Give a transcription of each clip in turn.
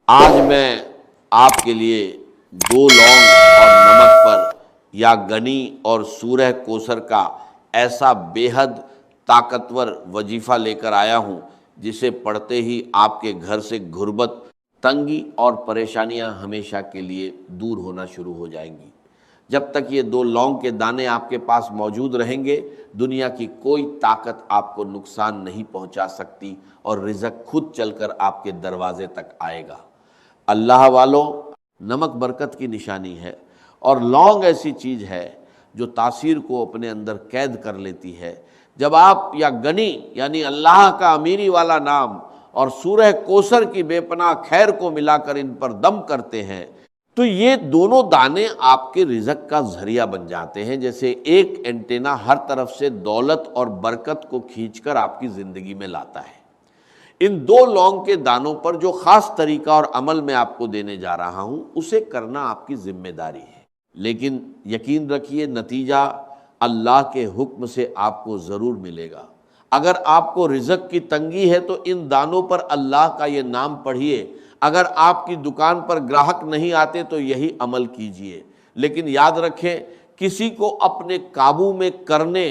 آج میں آپ کے لیے 2 لونگ اور نمک پر یا گنی اور سورہ کوثر کا ایسا بے حد طاقتور وظیفہ لے کر آیا ہوں جسے پڑھتے ہی آپ کے گھر سے غربت، تنگی اور پریشانیاں ہمیشہ کے لیے دور ہونا شروع ہو جائیں گی۔ جب تک یہ 2 لونگ کے دانے آپ کے پاس موجود رہیں گے، دنیا کی کوئی طاقت آپ کو نقصان نہیں پہنچا سکتی اور رزق خود چل کر آپ کے دروازے تک آئے گا۔ اللہ والو، نمک برکت کی نشانی ہے اور لونگ ایسی چیز ہے جو تاثیر کو اپنے اندر قید کر لیتی ہے۔ جب آپ یا گنی یعنی اللہ کا امیری والا نام اور سورہ کوثر کی بے پناہ خیر کو ملا کر ان پر دم کرتے ہیں تو یہ دونوں دانے آپ کے رزق کا ذریعہ بن جاتے ہیں، جیسے ایک اینٹینا ہر طرف سے دولت اور برکت کو کھینچ کر آپ کی زندگی میں لاتا ہے۔ ان 2 لونگ کے دانوں پر جو خاص طریقہ اور عمل میں آپ کو دینے جا رہا ہوں اسے کرنا آپ کی ذمہ داری ہے، لیکن یقین رکھیے نتیجہ اللہ کے حکم سے آپ کو ضرور ملے گا۔ اگر آپ کو رزق کی تنگی ہے تو ان دانوں پر اللہ کا یہ نام پڑھیے، اگر آپ کی دکان پر گراہک نہیں آتے تو یہی عمل کیجئے، لیکن یاد رکھیں کسی کو اپنے قابو میں کرنے،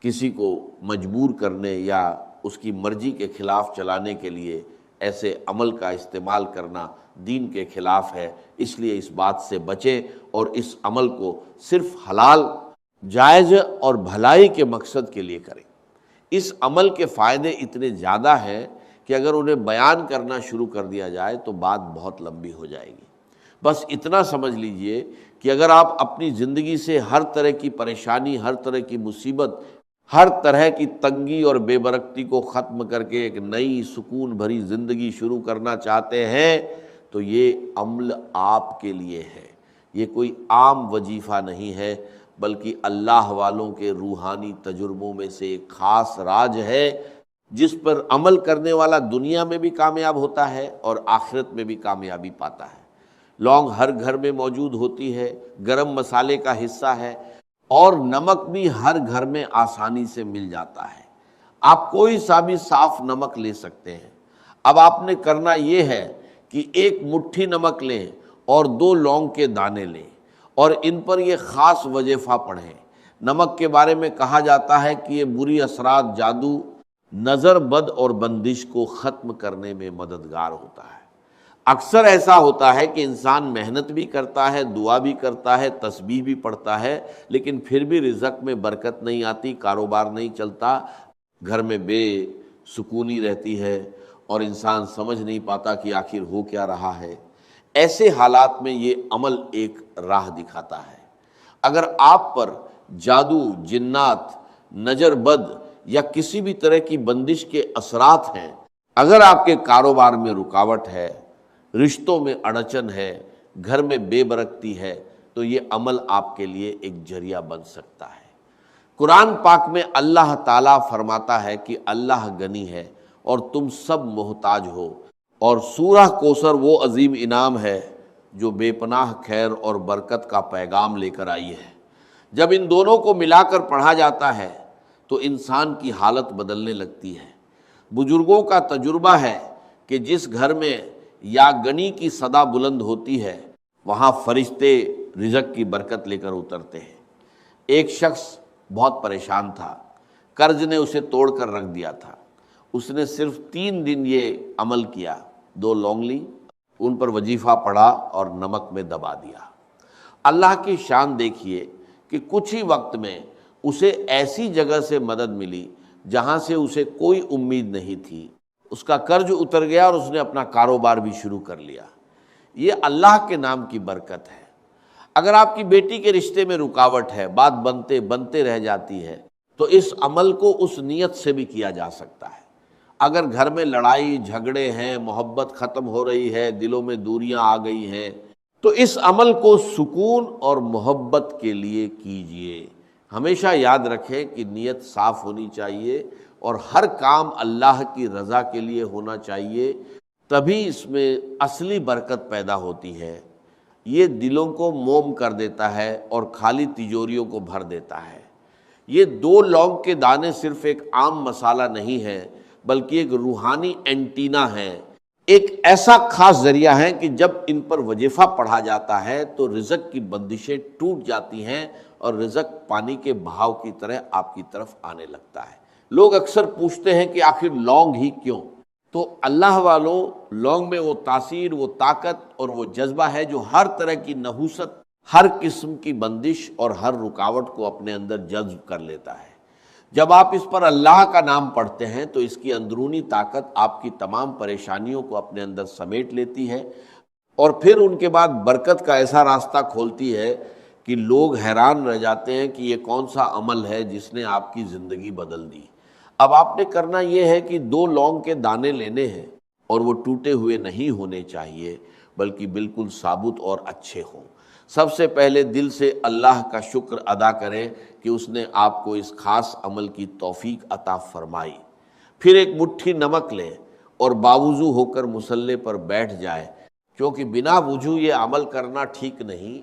کسی کو مجبور کرنے یا اس کی مرضی کے خلاف چلانے کے لیے ایسے عمل کا استعمال کرنا دین کے خلاف ہے۔ اس لیے اس بات سے بچیں اور اس عمل کو صرف حلال، جائز اور بھلائی کے مقصد کے لیے کریں۔ اس عمل کے فائدے اتنے زیادہ ہیں کہ اگر انہیں بیان کرنا شروع کر دیا جائے تو بات بہت لمبی ہو جائے گی۔ بس اتنا سمجھ لیجئے کہ اگر آپ اپنی زندگی سے ہر طرح کی پریشانی، ہر طرح کی مصیبت، ہر طرح کی تنگی اور بے برکتی کو ختم کر کے ایک نئی سکون بھری زندگی شروع کرنا چاہتے ہیں تو یہ عمل آپ کے لیے ہے۔ یہ کوئی عام وظیفہ نہیں ہے بلکہ اللہ والوں کے روحانی تجربوں میں سے ایک خاص راج ہے جس پر عمل کرنے والا دنیا میں بھی کامیاب ہوتا ہے اور آخرت میں بھی کامیابی پاتا ہے۔ لونگ ہر گھر میں موجود ہوتی ہے، گرم مسالے کا حصہ ہے، اور نمک بھی ہر گھر میں آسانی سے مل جاتا ہے۔ آپ کوئی سا بھی صاف نمک لے سکتے ہیں۔ اب آپ نے کرنا یہ ہے کہ 1 مٹھی نمک لیں اور 2 لونگ کے دانے لیں اور ان پر یہ خاص وظیفہ پڑھیں۔ نمک کے بارے میں کہا جاتا ہے کہ یہ بری اثرات، جادو، نظر بد اور بندش کو ختم کرنے میں مددگار ہوتا ہے۔ اکثر ایسا ہوتا ہے کہ انسان محنت بھی کرتا ہے، دعا بھی کرتا ہے، تسبیح بھی پڑھتا ہے، لیکن پھر بھی رزق میں برکت نہیں آتی، کاروبار نہیں چلتا، گھر میں بے سکونی رہتی ہے اور انسان سمجھ نہیں پاتا کہ آخر ہو کیا رہا ہے۔ ایسے حالات میں یہ عمل ایک راہ دکھاتا ہے۔ اگر آپ پر جادو، جنات، نظر بد یا کسی بھی طرح کی بندش کے اثرات ہیں، اگر آپ کے کاروبار میں رکاوٹ ہے، رشتوں میں اڑچن ہے، گھر میں بے برکتی ہے، تو یہ عمل آپ کے لیے ایک ذریعہ بن سکتا ہے۔ قرآن پاک میں اللہ تعالیٰ فرماتا ہے کہ اللہ غنی ہے اور تم سب محتاج ہو، اور سورہ کوثر وہ عظیم انعام ہے جو بے پناہ خیر اور برکت کا پیغام لے کر آئی ہے۔ جب ان دونوں کو ملا کر پڑھا جاتا ہے تو انسان کی حالت بدلنے لگتی ہے۔ بزرگوں کا تجربہ ہے کہ جس گھر میں یا گنی کی صدا بلند ہوتی ہے وہاں فرشتے رزق کی برکت لے کر اترتے ہیں۔ ایک شخص بہت پریشان تھا، قرض نے اسے توڑ کر رکھ دیا تھا۔ اس نے صرف 3 دن یہ عمل کیا، 2 لونگ لی، ان پر وظیفہ پڑھا اور نمک میں دبا دیا۔ اللہ کی شان دیکھیے کہ کچھ ہی وقت میں اسے ایسی جگہ سے مدد ملی جہاں سے اسے کوئی امید نہیں تھی۔ اس کا قرض اتر گیا اور اس نے اپنا کاروبار بھی شروع کر لیا۔ یہ اللہ کے نام کی برکت ہے۔ اگر آپ کی بیٹی کے رشتے میں رکاوٹ ہے، بات بنتے بنتے رہ جاتی ہے، تو اس عمل کو اس نیت سے بھی کیا جا سکتا ہے۔ اگر گھر میں لڑائی جھگڑے ہیں، محبت ختم ہو رہی ہے، دلوں میں دوریاں آ گئی ہیں، تو اس عمل کو سکون اور محبت کے لیے کیجئے۔ ہمیشہ یاد رکھیں کہ نیت صاف ہونی چاہیے اور ہر کام اللہ کی رضا کے لیے ہونا چاہیے، تبھی اس میں اصلی برکت پیدا ہوتی ہے۔ یہ دلوں کو موم کر دیتا ہے اور خالی تجوریوں کو بھر دیتا ہے۔ یہ 2 لونگ کے دانے صرف ایک عام مسالہ نہیں ہے بلکہ ایک روحانی اینٹینا ہے ایک ایسا خاص ذریعہ ہے کہ جب ان پر وظیفہ پڑھا جاتا ہے تو رزق کی بندشیں ٹوٹ جاتی ہیں اور رزق پانی کے بہاؤ کی طرح آپ کی طرف آنے لگتا ہے۔ لوگ اکثر پوچھتے ہیں کہ آخر لونگ ہی کیوں؟ تو اللہ والوں، لونگ میں وہ تاثیر، وہ طاقت اور وہ جذبہ ہے جو ہر طرح کی نحوست، ہر قسم کی بندش اور ہر رکاوٹ کو اپنے اندر جذب کر لیتا ہے۔ جب آپ اس پر اللہ کا نام پڑھتے ہیں تو اس کی اندرونی طاقت آپ کی تمام پریشانیوں کو اپنے اندر سمیٹ لیتی ہے اور پھر ان کے بعد برکت کا ایسا راستہ کھولتی ہے کہ لوگ حیران رہ جاتے ہیں کہ یہ کون سا عمل ہے جس نے آپ کی زندگی بدل دی۔ اب آپ نے کرنا یہ ہے کہ 2 لونگ کے دانے لینے ہیں اور وہ ٹوٹے ہوئے نہیں ہونے چاہیے بلکہ بالکل ثابت اور اچھے ہوں۔ سب سے پہلے دل سے اللہ کا شکر ادا کریں کہ اس نے آپ کو اس خاص عمل کی توفیق عطا فرمائی۔ پھر ایک مٹھی نمک لیں اور باوضو ہو کر مصلی پر بیٹھ جائے، کیونکہ بنا وضو یہ عمل کرنا ٹھیک نہیں،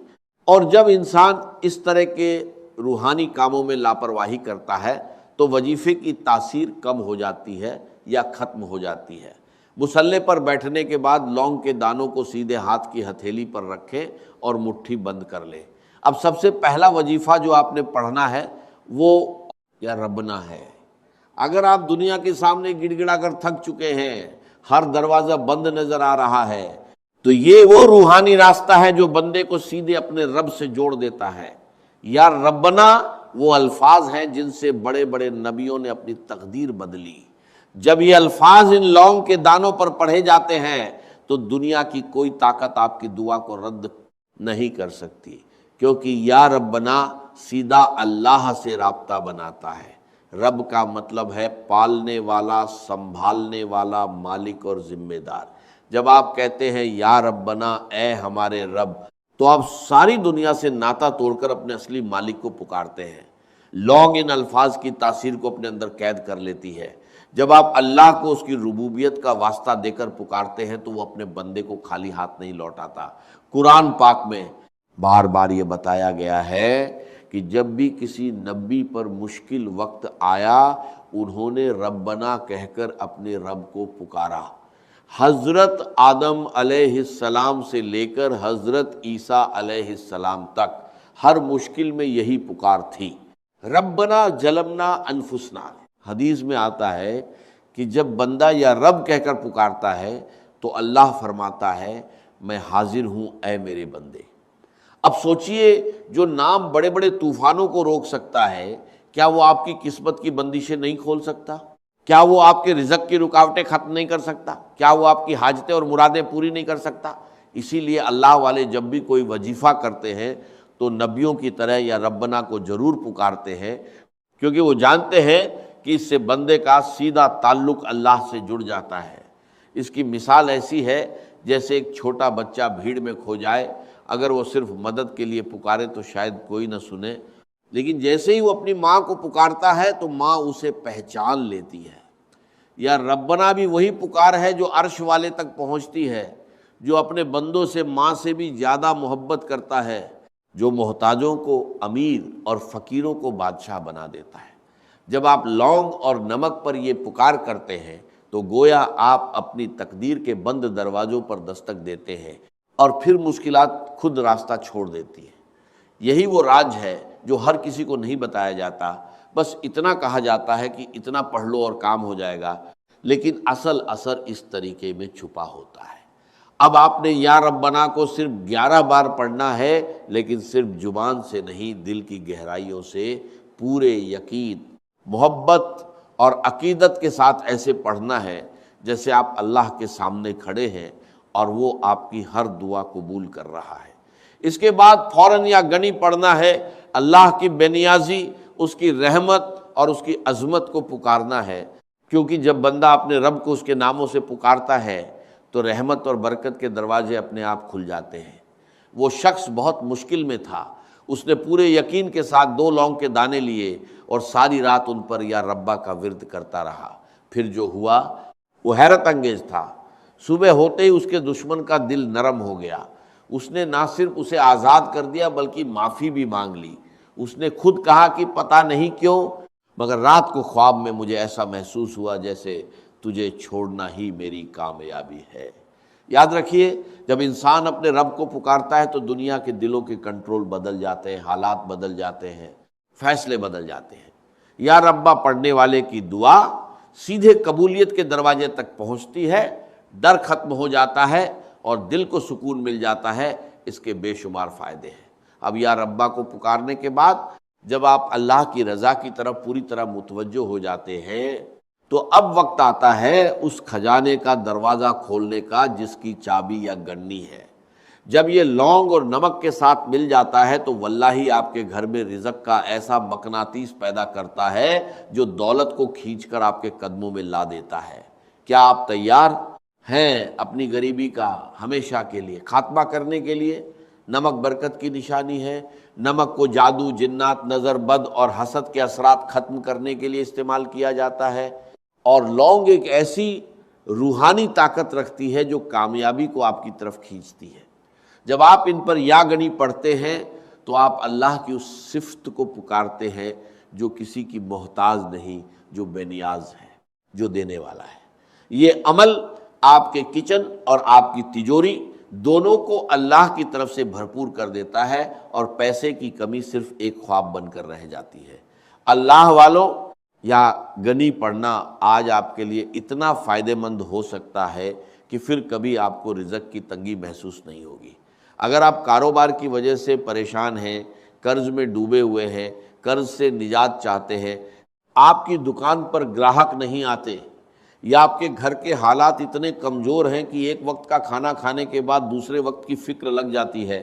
اور جب انسان اس طرح کے روحانی کاموں میں لاپرواہی کرتا ہے تو وظیفے کی تاثیر کم ہو جاتی ہے یا ختم ہو جاتی ہے۔ مصلی پر بیٹھنے کے بعد لونگ کے دانوں کو سیدھے ہاتھ کی ہتھیلی پر رکھیں اور مٹھی بند کر لیں۔ اب سب سے پہلا وظیفہ جو آپ نے پڑھنا ہے وہ یا ربنا ہے۔ اگر آپ دنیا کے سامنے گڑ گڑا کر تھک چکے ہیں، ہر دروازہ بند نظر آ رہا ہے، تو یہ وہ روحانی راستہ ہے جو بندے کو سیدھے اپنے رب سے جوڑ دیتا ہے۔ یا ربنا وہ الفاظ ہیں جن سے بڑے بڑے نبیوں نے اپنی تقدیر بدلی۔ جب یہ الفاظ ان لونگ کے دانوں پر پڑھے جاتے ہیں تو دنیا کی کوئی طاقت آپ کی دعا کو رد نہیں کر سکتی، کیونکہ یا ربنا سیدھا اللہ سے رابطہ بناتا ہے۔ رب کا مطلب ہے پالنے والا، سنبھالنے والا، مالک اور ذمہ دار۔ جب آپ کہتے ہیں یا ربنا اے ہمارے رب، تو آپ ساری دنیا سے ناطہ توڑ کر اپنے اصلی مالک کو پکارتے ہیں۔ لونگ ان الفاظ کی تاثیر کو اپنے اندر قید کر لیتی ہے۔ جب آپ اللہ کو اس کی ربوبیت کا واسطہ دے کر پکارتے ہیں تو وہ اپنے بندے کو خالی ہاتھ نہیں لوٹاتا۔ قرآن پاک میں بار بار یہ بتایا گیا ہے کہ جب بھی کسی نبی پر مشکل وقت آیا انہوں نے ربنا کہہ کر اپنے رب کو پکارا۔ حضرت آدم علیہ السلام سے لے کر حضرت عیسیٰ علیہ السلام تک ہر مشکل میں یہی پکار تھی، ربنا ظلمنا انفسنا۔ حدیث میں آتا ہے کہ جب بندہ یا رب کہہ کر پکارتا ہے تو اللہ فرماتا ہے میں حاضر ہوں اے میرے بندے۔ اب سوچئے جو نام بڑے بڑے طوفانوں کو روک سکتا ہے، کیا وہ آپ کی قسمت کی بندشیں نہیں کھول سکتا؟ کیا وہ آپ کے رزق کی رکاوٹیں ختم نہیں کر سکتا؟ کیا وہ آپ کی حاجتیں اور مرادیں پوری نہیں کر سکتا؟ اسی لیے اللہ والے جب بھی کوئی وظیفہ کرتے ہیں تو نبیوں کی طرح یا ربنا کو ضرور پکارتے ہیں، کیونکہ وہ جانتے ہیں کہ اس سے بندے کا سیدھا تعلق اللہ سے جڑ جاتا ہے۔ اس کی مثال ایسی ہے جیسے ایک چھوٹا بچہ بھیڑ میں کھو جائے، اگر وہ صرف مدد کے لیے پکارے تو شاید کوئی نہ سنے، لیکن جیسے ہی وہ اپنی ماں کو پکارتا ہے تو ماں اسے پہچان لیتی ہے۔ یا ربنا بھی وہی پکار ہے جو عرش والے تک پہنچتی ہے، جو اپنے بندوں سے ماں سے بھی زیادہ محبت کرتا ہے، جو محتاجوں کو امیر اور فقیروں کو بادشاہ بنا دیتا ہے۔ جب آپ لونگ اور نمک پر یہ پکار کرتے ہیں تو گویا آپ اپنی تقدیر کے بند دروازوں پر دستک دیتے ہیں اور پھر مشکلات خود راستہ چھوڑ دیتی ہیں۔ یہی وہ راز ہے جو ہر کسی کو نہیں بتایا جاتا، بس اتنا کہا جاتا ہے کہ اتنا پڑھ لو اور کام ہو جائے گا، لیکن اصل اثر اس طریقے میں چھپا ہوتا ہے۔ اب آپ نے یا ربنا کو صرف 11 بار پڑھنا ہے، لیکن صرف زبان سے نہیں، دل کی گہرائیوں سے پورے یقین، محبت اور عقیدت کے ساتھ ایسے پڑھنا ہے جیسے آپ اللہ کے سامنے کھڑے ہیں اور وہ آپ کی ہر دعا قبول کر رہا ہے۔ اس کے بعد فوراً یا گنی پڑھنا ہے، اللہ کی بے نیازی، اس کی رحمت اور اس کی عظمت کو پکارنا ہے، کیونکہ جب بندہ اپنے رب کو اس کے ناموں سے پکارتا ہے تو رحمت اور برکت کے دروازے اپنے آپ کھل جاتے ہیں۔ وہ شخص بہت مشکل میں تھا، اس نے پورے یقین کے ساتھ 2 لونگ کے دانے لیے اور ساری رات ان پر یا ربا کا ورد کرتا رہا۔ پھر جو ہوا وہ حیرت انگیز تھا۔ صبح ہوتے ہی اس کے دشمن کا دل نرم ہو گیا، اس نے نہ صرف اسے آزاد کر دیا بلکہ معافی بھی مانگ لی۔ اس نے خود کہا کہ پتہ نہیں کیوں مگر رات کو خواب میں مجھے ایسا محسوس ہوا جیسے تجھے چھوڑنا ہی میری کامیابی ہے۔ یاد رکھیے، جب انسان اپنے رب کو پکارتا ہے تو دنیا کے دلوں کے کنٹرول بدل جاتے ہیں، حالات بدل جاتے ہیں، فیصلے بدل جاتے ہیں۔ یا ربا پڑھنے والے کی دعا سیدھے قبولیت کے دروازے تک پہنچتی ہے، ڈر ختم ہو جاتا ہے اور دل کو سکون مل جاتا ہے۔ اس کے بے شمار فائدے ہیں۔ اب یا ربا کو پکارنے کے بعد جب آپ اللہ کی رضا کی طرف پوری طرح متوجہ ہو جاتے ہیں تو اب وقت آتا ہے اس خزانے کا دروازہ کھولنے کا جس کی چابی یا گنی ہے۔ جب یہ لونگ اور نمک کے ساتھ مل جاتا ہے تو واللہ آپ کے گھر میں رزق کا ایسا مقناطیس پیدا کرتا ہے جو دولت کو کھینچ کر آپ کے قدموں میں لا دیتا ہے۔ کیا آپ تیار ہیں اپنی غریبی کا ہمیشہ کے لیے خاتمہ کرنے کے لیے؟ نمک برکت کی نشانی ہے۔ نمک کو جادو، جنات، نظر بد اور حسد کے اثرات ختم کرنے کے لیے استعمال کیا جاتا ہے، اور لونگ ایک ایسی روحانی طاقت رکھتی ہے جو کامیابی کو آپ کی طرف کھینچتی ہے۔ جب آپ ان پر یا گنی پڑھتے ہیں تو آپ اللہ کی اس صفت کو پکارتے ہیں جو کسی کی محتاج نہیں، جو بے نیاز ہے، جو دینے والا ہے۔ یہ عمل آپ کے کچن اور آپ کی تجوری دونوں کو اللہ کی طرف سے بھرپور کر دیتا ہے، اور پیسے کی کمی صرف ایک خواب بن کر رہ جاتی ہے۔ اللہ والوں، یا گنی پڑھنا آج آپ کے لیے اتنا فائدہ مند ہو سکتا ہے کہ پھر کبھی آپ کو رزق کی تنگی محسوس نہیں ہوگی۔ اگر آپ کاروبار کی وجہ سے پریشان ہیں، قرض میں ڈوبے ہوئے ہیں، قرض سے نجات چاہتے ہیں، آپ کی دکان پر گراہک نہیں آتے، یا آپ کے گھر کے حالات اتنے کمزور ہیں کہ ایک وقت کا کھانا کھانے کے بعد دوسرے وقت کی فکر لگ جاتی ہے،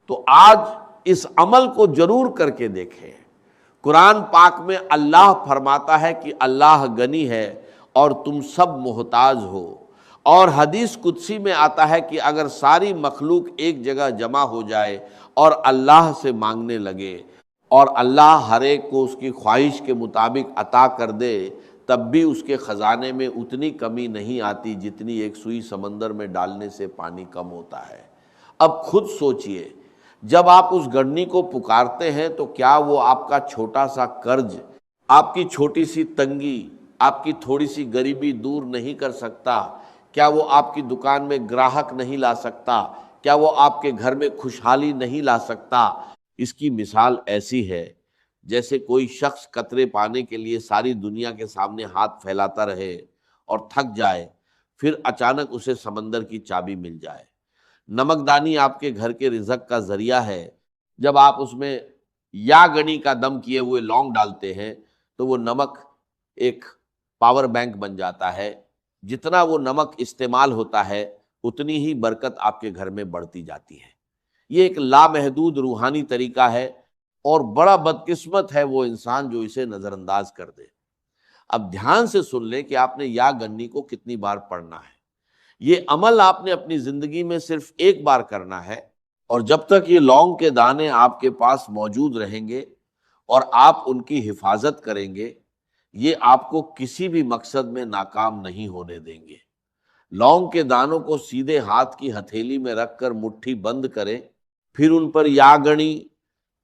تو آج اس عمل کو ضرور کر کے دیکھیں۔ قرآن پاک میں اللہ فرماتا ہے کہ اللہ غنی ہے اور تم سب محتاج ہو، اور حدیث قدسی میں آتا ہے کہ اگر ساری مخلوق ایک جگہ جمع ہو جائے اور اللہ سے مانگنے لگے اور اللہ ہر ایک کو اس کی خواہش کے مطابق عطا کر دے، تب بھی اس کے خزانے میں اتنی کمی نہیں آتی جتنی ایک سوئی سمندر میں ڈالنے سے پانی کم ہوتا ہے۔ اب خود سوچئے، جب آپ اس گڑنی کو پکارتے ہیں تو کیا وہ آپ کا چھوٹا سا قرض، آپ کی چھوٹی سی تنگی، آپ کی تھوڑی سی غریبی دور نہیں کر سکتا؟ کیا وہ آپ کی دکان میں گراہک نہیں لا سکتا؟ کیا وہ آپ کے گھر میں خوشحالی نہیں لا سکتا؟ اس کی مثال ایسی ہے جیسے کوئی شخص قطرے پانے کے لیے ساری دنیا کے سامنے ہاتھ پھیلاتا رہے اور تھک جائے، پھر اچانک اسے سمندر کی چابی مل جائے۔ نمکدانی آپ کے گھر کے رزق کا ذریعہ ہے۔ جب آپ اس میں یا گنی کا دم کیے ہوئے لونگ ڈالتے ہیں تو وہ نمک ایک پاور بینک بن جاتا ہے۔ جتنا وہ نمک استعمال ہوتا ہے اتنی ہی برکت آپ کے گھر میں بڑھتی جاتی ہے۔ یہ ایک لامحدود روحانی طریقہ ہے، اور بڑا بدقسمت ہے وہ انسان جو اسے نظر انداز کر دے۔ اب دھیان سے سن لیں کہ آپ نے یا گنی کو کتنی بار پڑھنا ہے۔ یہ عمل آپ نے اپنی زندگی میں صرف ایک بار کرنا ہے، اور جب تک یہ لونگ کے دانے آپ کے پاس موجود رہیں گے اور آپ ان کی حفاظت کریں گے، یہ آپ کو کسی بھی مقصد میں ناکام نہیں ہونے دیں گے۔ لونگ کے دانوں کو سیدھے ہاتھ کی ہتھیلی میں رکھ کر مٹھی بند کریں، پھر ان پر یا گنی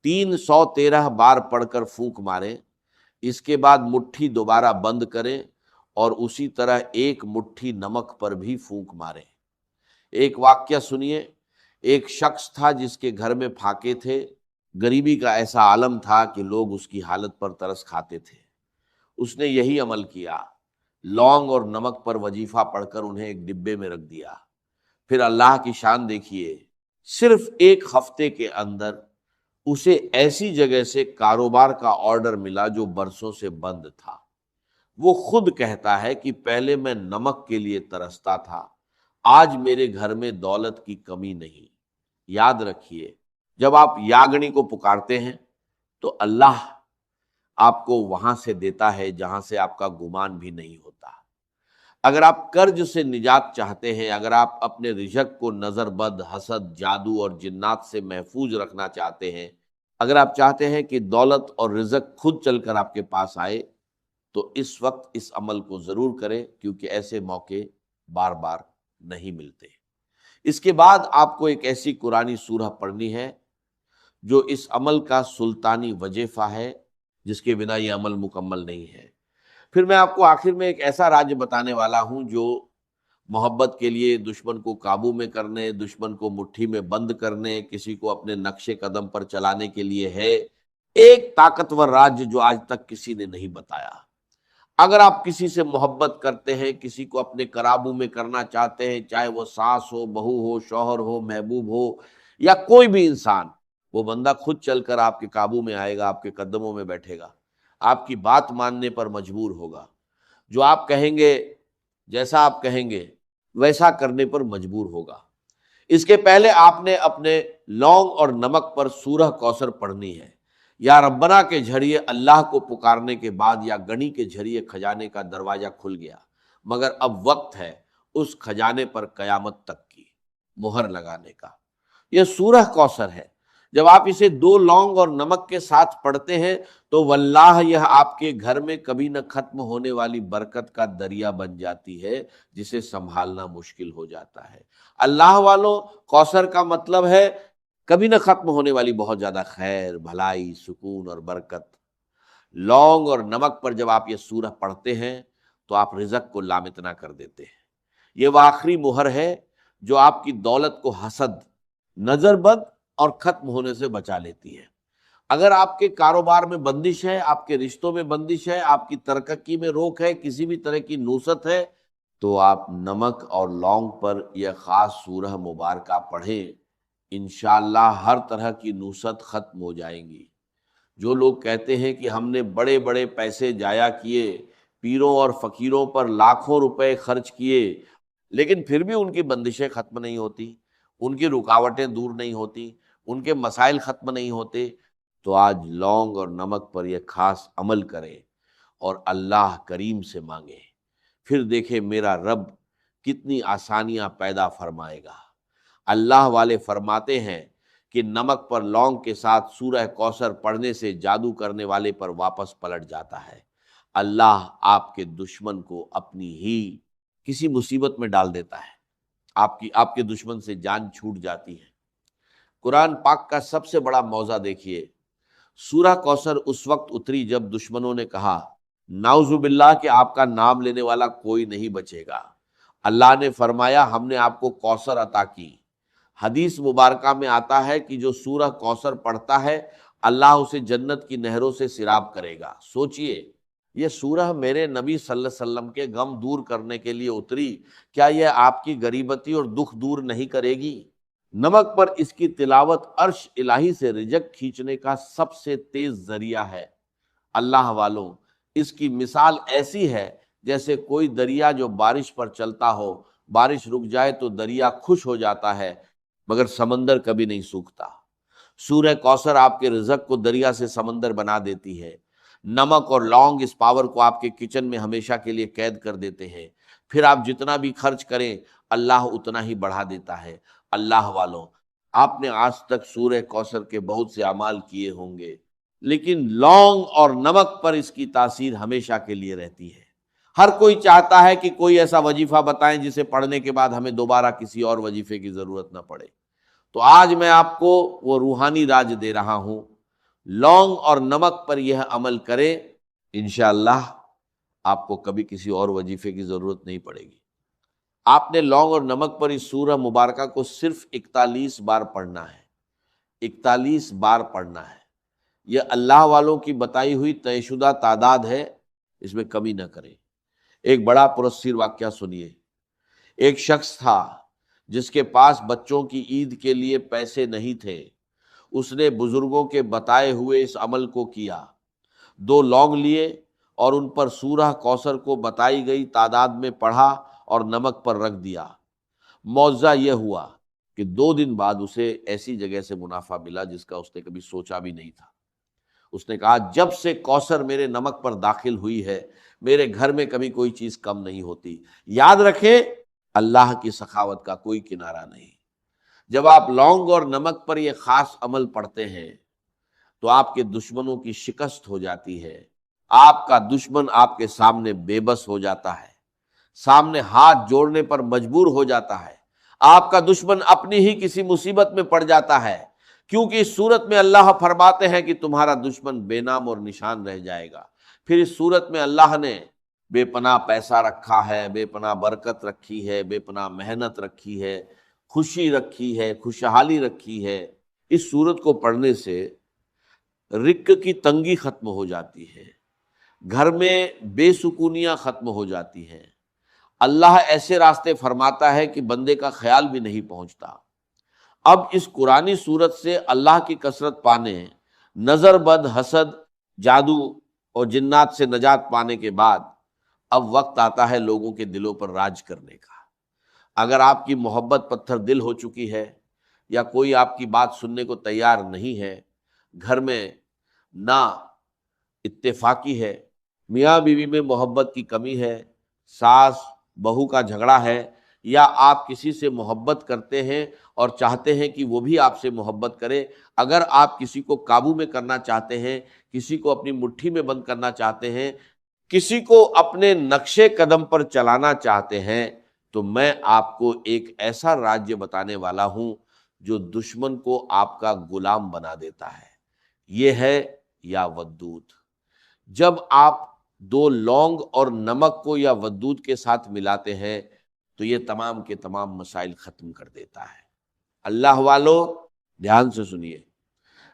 313 بار پڑھ کر پھونک ماریں۔ اس کے بعد مٹھی دوبارہ بند کریں اور اسی طرح ایک مٹھی نمک پر بھی پھونک ماریں۔ ایک واقعہ سنیے۔ ایک شخص تھا جس کے گھر میں پھاکے تھے، غریبی کا ایسا عالم تھا کہ لوگ اس کی حالت پر ترس کھاتے تھے۔ اس نے یہی عمل کیا، لونگ اور نمک پر وظیفہ پڑھ کر انہیں ایک ڈبے میں رکھ دیا۔ پھر اللہ کی شان دیکھیے، صرف ایک ہفتے کے اندر اسے ایسی جگہ سے کاروبار کا آرڈر ملا جو برسوں سے بند تھا۔ وہ خود کہتا ہے کہ پہلے میں نمک کے لیے ترستا تھا، آج میرے گھر میں دولت کی کمی نہیں۔ یاد رکھیے، جب آپ یاگنی کو پکارتے ہیں تو اللہ آپ کو وہاں سے دیتا ہے جہاں سے آپ کا گمان بھی نہیں ہوتا۔ اگر آپ قرض سے نجات چاہتے ہیں، اگر آپ اپنے رزق کو نظر بد، حسد، جادو اور جنات سے محفوظ رکھنا چاہتے ہیں، اگر آپ چاہتے ہیں کہ دولت اور رزق خود چل کر آپ کے پاس آئے، تو اس وقت اس عمل کو ضرور کریں، کیونکہ ایسے موقع بار بار نہیں ملتے۔ اس کے بعد آپ کو ایک ایسی قرآنی سورہ پڑھنی ہے جو اس عمل کا سلطانی وظیفہ ہے، جس کے بنا یہ عمل مکمل نہیں ہے۔ پھر میں آپ کو آخر میں ایک ایسا راج بتانے والا ہوں جو محبت کے لیے دشمن کو قابو میں کرنے، دشمن کو مٹھی میں بند کرنے، کسی کو اپنے نقش قدم پر چلانے کے لیے ہے۔ ایک طاقتور راج جو آج تک کسی نے نہیں بتایا۔ اگر آپ کسی سے محبت کرتے ہیں، کسی کو اپنے قابو میں کرنا چاہتے ہیں، چاہے وہ ساس ہو، بہو ہو، شوہر ہو، محبوب ہو، یا کوئی بھی انسان، وہ بندہ خود چل کر آپ کے قابو میں آئے گا، آپ کے قدموں میں بیٹھے گا، آپ کی بات ماننے پر مجبور ہوگا، جو آپ کہیں گے، جیسا آپ کہیں گے ویسا کرنے پر مجبور ہوگا۔ اس کے پہلے آپ نے اپنے لونگ اور نمک پر سورہ کوثر پڑھنی ہے۔ یا ربنا کے ذریعے اللہ کو پکارنے کے بعد یا گنی کے ذریعے خزانے کا دروازہ کھل گیا، مگر اب وقت ہے اس خزانے پر قیامت تک کی مہر لگانے کا۔ یہ سورہ کوثر ہے۔ جب آپ اسے 2 لونگ اور نمک کے ساتھ پڑھتے ہیں تو واللہ یہ آپ کے گھر میں کبھی نہ ختم ہونے والی برکت کا دریا بن جاتی ہے، جسے سنبھالنا مشکل ہو جاتا ہے۔ اللہ والوں، کوثر کا مطلب ہے کبھی نہ ختم ہونے والی بہت زیادہ خیر، بھلائی، سکون اور برکت۔ لونگ اور نمک پر جب آپ یہ سورہ پڑھتے ہیں تو آپ رزق کو لامتنا کر دیتے ہیں۔ یہ وہ آخری مہر ہے جو آپ کی دولت کو حسد، نظر بد اور ختم ہونے سے بچا لیتی ہے۔ اگر آپ کے کاروبار میں بندش ہے، آپ کے رشتوں میں بندش ہے، آپ کی ترقی میں روک ہے، کسی بھی طرح کی نوست ہے، تو آپ نمک اور لونگ پر یہ خاص سورہ مبارکہ پڑھیں، انشاءاللہ ہر طرح کی نوست ختم ہو جائیں گی۔ جو لوگ کہتے ہیں کہ ہم نے بڑے بڑے پیسے جایا کیے، پیروں اور فقیروں پر لاکھوں روپے خرچ کیے، لیکن پھر بھی ان کی بندشیں ختم نہیں ہوتی، ان کی رکاوٹیں دور نہیں ہوتی، ان کے مسائل ختم نہیں ہوتے، تو آج لونگ اور نمک پر یہ خاص عمل کریں اور اللہ کریم سے مانگیں، پھر دیکھیں میرا رب کتنی آسانیاں پیدا فرمائے گا۔ اللہ والے فرماتے ہیں کہ نمک پر لونگ کے ساتھ سورہ کوثر پڑھنے سے جادو کرنے والے پر واپس پلٹ جاتا ہے۔ اللہ آپ کے دشمن کو اپنی ہی کسی مصیبت میں ڈال دیتا ہے، آپ کے دشمن سے جان چھوٹ جاتی ہے۔ قرآن پاک کا سب سے بڑا موضع دیکھیے، سورہ کوثر اس وقت اتری جب دشمنوں نے کہا نعوذ باللہ کہ آپ کا نام لینے والا کوئی نہیں بچے گا۔ اللہ نے فرمایا ہم نے آپ کو کوثر عطا کی۔ حدیث مبارکہ میں آتا ہے کہ جو سورہ کوثر پڑھتا ہے اللہ اسے جنت کی نہروں سے سیراب کرے گا۔ سوچئے، یہ سورہ میرے نبی صلی اللہ علیہ وسلم کے غم دور کرنے کے لیے اتری، کیا یہ آپ کی غریبتی اور دکھ دور نہیں کرے گی؟ نمک پر اس کی تلاوت عرش الہی سے رزق کھینچنے کا سب سے تیز ذریعہ ہے۔ اللہ والوں، اس کی مثال ایسی ہے جیسے کوئی دریا جو بارش پر چلتا ہو، بارش رک جائے تو دریا خشک ہو جاتا ہے، مگر سمندر کبھی نہیں سوکھتا۔ سورہ کوثر آپ کے رزق کو دریا سے سمندر بنا دیتی ہے۔ نمک اور لونگ اس پاور کو آپ کے کچن میں ہمیشہ کے لیے قید کر دیتے ہیں، پھر آپ جتنا بھی خرچ کریں اللہ اتنا ہی بڑھا دیتا ہے۔ اللہ والوں، آپ نے آج تک سورہ کوثر کے بہت سے اعمال کیے ہوں گے، لیکن لونگ اور نمک پر اس کی تاثیر ہمیشہ کے لیے رہتی ہے۔ ہر کوئی چاہتا ہے کہ کوئی ایسا وظیفہ بتائیں جسے پڑھنے کے بعد ہمیں دوبارہ کسی اور وظیفے کی ضرورت نہ پڑے۔ تو آج میں آپ کو وہ روحانی راج دے رہا ہوں، لونگ اور نمک پر یہ عمل کریں، انشاءاللہ آپ کو کبھی کسی اور وظیفے کی ضرورت نہیں پڑے گی۔ آپ نے لونگ اور نمک پر اس سورہ مبارکہ کو صرف 41 بار پڑھنا ہے، 41 بار پڑھنا ہے۔ یہ اللہ والوں کی بتائی ہوئی طے شدہ تعداد ہے، اس میں کمی نہ کریں۔ ایک بڑا پرسیر واقعہ سنیے۔ ایک شخص تھا جس کے پاس بچوں کی عید کے لیے پیسے نہیں تھے۔ اس نے بزرگوں کے بتائے ہوئے اس عمل کو کیا۔ 2 لونگ لیے اور ان پر سورہ کوثر کو بتائی گئی تعداد میں پڑھا اور نمک پر رکھ دیا۔ معجزہ یہ ہوا کہ 2 دن بعد اسے ایسی جگہ سے منافع ملا جس کا اس نے کبھی سوچا بھی نہیں تھا۔ اس نے کہا جب سے کوثر میرے نمک پر داخل ہوئی ہے میرے گھر میں کبھی کوئی چیز کم نہیں ہوتی۔ یاد رکھیں، اللہ کی سخاوت کا کوئی کنارہ نہیں۔ جب آپ لونگ اور نمک پر یہ خاص عمل پڑھتے ہیں تو آپ کے دشمنوں کی شکست ہو جاتی ہے۔ آپ کا دشمن آپ کے سامنے بے بس ہو جاتا ہے، سامنے ہاتھ جوڑنے پر مجبور ہو جاتا ہے۔ آپ کا دشمن اپنی ہی کسی مصیبت میں پڑ جاتا ہے، کیونکہ اس صورت میں اللہ فرماتے ہیں کہ تمہارا دشمن بے نام اور نشان رہ جائے گا۔ پھر اس صورت میں اللہ نے بے پناہ پیسہ رکھا ہے، بے پناہ برکت رکھی ہے، بے پناہ محنت رکھی ہے، خوشی رکھی ہے، خوشحالی رکھی ہے۔ اس سورت کو پڑھنے سے رزق کی تنگی ختم ہو جاتی ہے، گھر میں بے سکونیاں ختم ہو جاتی ہیں، اللہ ایسے راستے فرماتا ہے کہ بندے کا خیال بھی نہیں پہنچتا۔ اب اس قرآنی صورت سے اللہ کی کثرت پانے، نظر بد، حسد، جادو اور جنات سے نجات پانے کے بعد اب وقت آتا ہے لوگوں کے دلوں پر راج کرنے کا۔ اگر آپ کی محبت پتھر دل ہو چکی ہے یا کوئی آپ کی بات سننے کو تیار نہیں ہے، گھر میں نا اتفاقی ہے، میاں بیوی میں محبت کی کمی ہے، ساس بہو کا جھگڑا ہے، یا آپ کسی سے محبت کرتے ہیں اور چاہتے ہیں کہ وہ بھی آپ سے محبت کرے، اگر آپ کسی کو قابو میں کرنا چاہتے ہیں، کسی کو اپنی مٹھی میں بند کرنا چاہتے ہیں، کسی کو اپنے نقشے قدم پر چلانا چاہتے ہیں، تو میں آپ کو ایک ایسا راجیہ بتانے والا ہوں جو دشمن کو آپ کا غلام بنا دیتا ہے۔ یہ ہے یا ودود۔ جب آپ دو لونگ اور نمک کو یا ودود کے ساتھ ملاتے ہیں تو یہ تمام کے تمام مسائل ختم کر دیتا ہے۔ اللہ والو دھیان سے سنیے،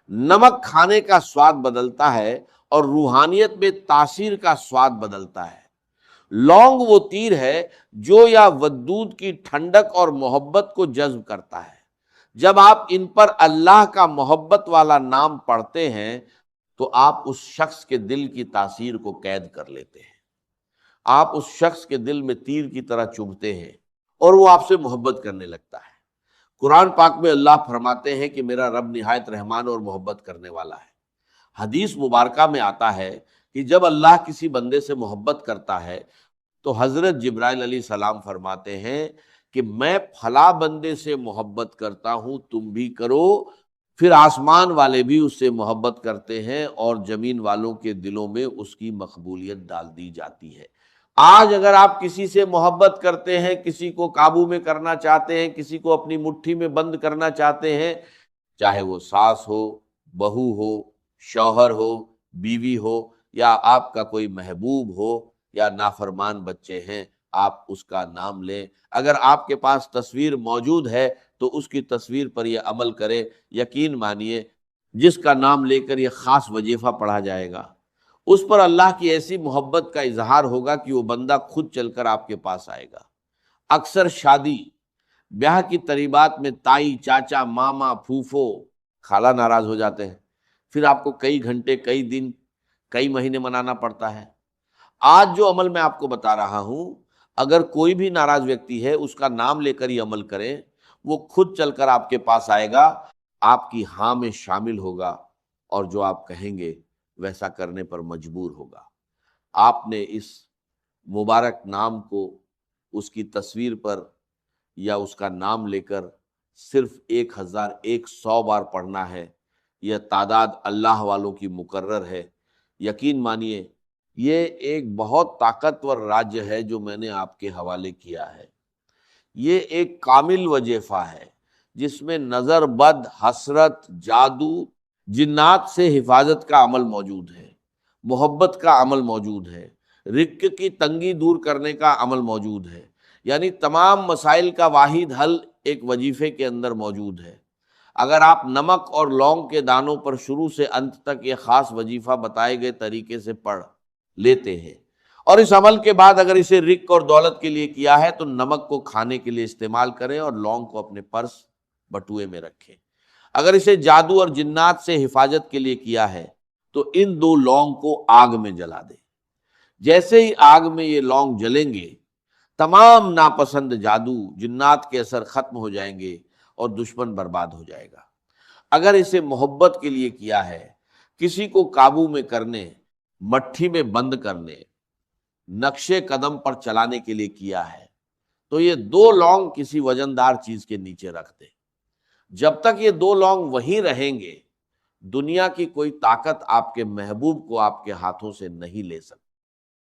نمک کھانے کا سواد بدلتا ہے اور روحانیت میں تاثیر کا سواد بدلتا ہے۔ لونگ وہ تیر ہے جو یا ودود کی ٹھنڈک اور محبت کو جذب کرتا ہے۔ جب آپ ان پر اللہ کا محبت والا نام پڑھتے ہیں تو آپ اس شخص کے دل کی تاثیر کو قید کر لیتے ہیں، آپ اس شخص کے دل میں تیر کی طرح چبھتے ہیں اور وہ آپ سے محبت کرنے لگتا ہے۔ قرآن پاک میں اللہ فرماتے ہیں کہ میرا رب نہایت رحمان اور محبت کرنے والا ہے۔ حدیث مبارکہ میں آتا ہے کہ جب اللہ کسی بندے سے محبت کرتا ہے تو حضرت جبرائیل علیہ السلام فرماتے ہیں کہ میں فلاں بندے سے محبت کرتا ہوں، تم بھی کرو۔ پھر آسمان والے بھی اس سے محبت کرتے ہیں اور زمین والوں کے دلوں میں اس کی مقبولیت ڈال دی جاتی ہے۔ آج اگر آپ کسی سے محبت کرتے ہیں، کسی کو قابو میں کرنا چاہتے ہیں، کسی کو اپنی مٹھی میں بند کرنا چاہتے ہیں، چاہے وہ ساس ہو، بہو ہو، شوہر ہو، بیوی ہو، یا آپ کا کوئی محبوب ہو، یا نافرمان بچے ہیں، آپ اس کا نام لیں۔ اگر آپ کے پاس تصویر موجود ہے تو اس کی تصویر پر یہ عمل کرے، یقین مانیے جس کا نام لے کر یہ خاص وظیفہ پڑھا جائے گا، اس پر اللہ کی ایسی محبت کا اظہار ہوگا کہ وہ بندہ خود چل کر آپ کے پاس آئے گا۔ اکثر شادی بیاہ کی تقریبات میں تائی، چاچا، ماما، پھوپھو، خالہ ناراض ہو جاتے ہیں، پھر آپ کو کئی گھنٹے، کئی دن، کئی مہینے منانا پڑتا ہے۔ آج جو عمل میں آپ کو بتا رہا ہوں، اگر کوئی بھی ناراض ویکتی ہے اس کا نام لے کر یہ عمل کریں، وہ خود چل کر آپ کے پاس آئے گا، آپ کی ہاں میں شامل ہوگا اور جو آپ کہیں گے ویسا کرنے پر مجبور ہوگا۔ آپ نے اس مبارک نام کو اس کی تصویر پر یا اس کا نام لے کر صرف 1100 بار پڑھنا ہے۔ یہ تعداد اللہ والوں کی مقرر ہے۔ یقین مانیے یہ ایک بہت طاقتور راجیہ ہے جو میں نے آپ کے حوالے کیا ہے۔ یہ ایک کامل وظیفہ ہے جس میں نظر بد، حسرت، جادو، جنات سے حفاظت کا عمل موجود ہے، محبت کا عمل موجود ہے، رزق کی تنگی دور کرنے کا عمل موجود ہے، یعنی تمام مسائل کا واحد حل ایک وظیفے کے اندر موجود ہے۔ اگر آپ نمک اور لونگ کے دانوں پر شروع سے انت تک یہ خاص وظیفہ بتائے گئے طریقے سے پڑھ لیتے ہیں، اور اس عمل کے بعد اگر اسے رزق اور دولت کے لیے کیا ہے تو نمک کو کھانے کے لیے استعمال کریں اور لونگ کو اپنے پرس بٹوئے میں رکھیں۔ اگر اسے جادو اور جنات سے حفاظت کے لیے کیا ہے تو ان دو لونگ کو آگ میں جلا دیں۔ جیسے ہی آگ میں یہ لونگ جلیں گے، تمام ناپسند جادو، جنات کے اثر ختم ہو جائیں گے اور دشمن برباد ہو جائے گا۔ اگر اسے محبت کے لیے کیا ہے، کسی کو قابو میں کرنے، مٹھی میں بند کرنے، نقشے قدم پر چلانے کے لیے کیا ہے، تو یہ دو لونگ کسی وزندار چیز کے نیچے رکھ دیں۔ جب تک یہ دو لونگ وہیں رہیں گے، دنیا کی کوئی طاقت آپ کے محبوب کو آپ کے ہاتھوں سے نہیں لے سکتی۔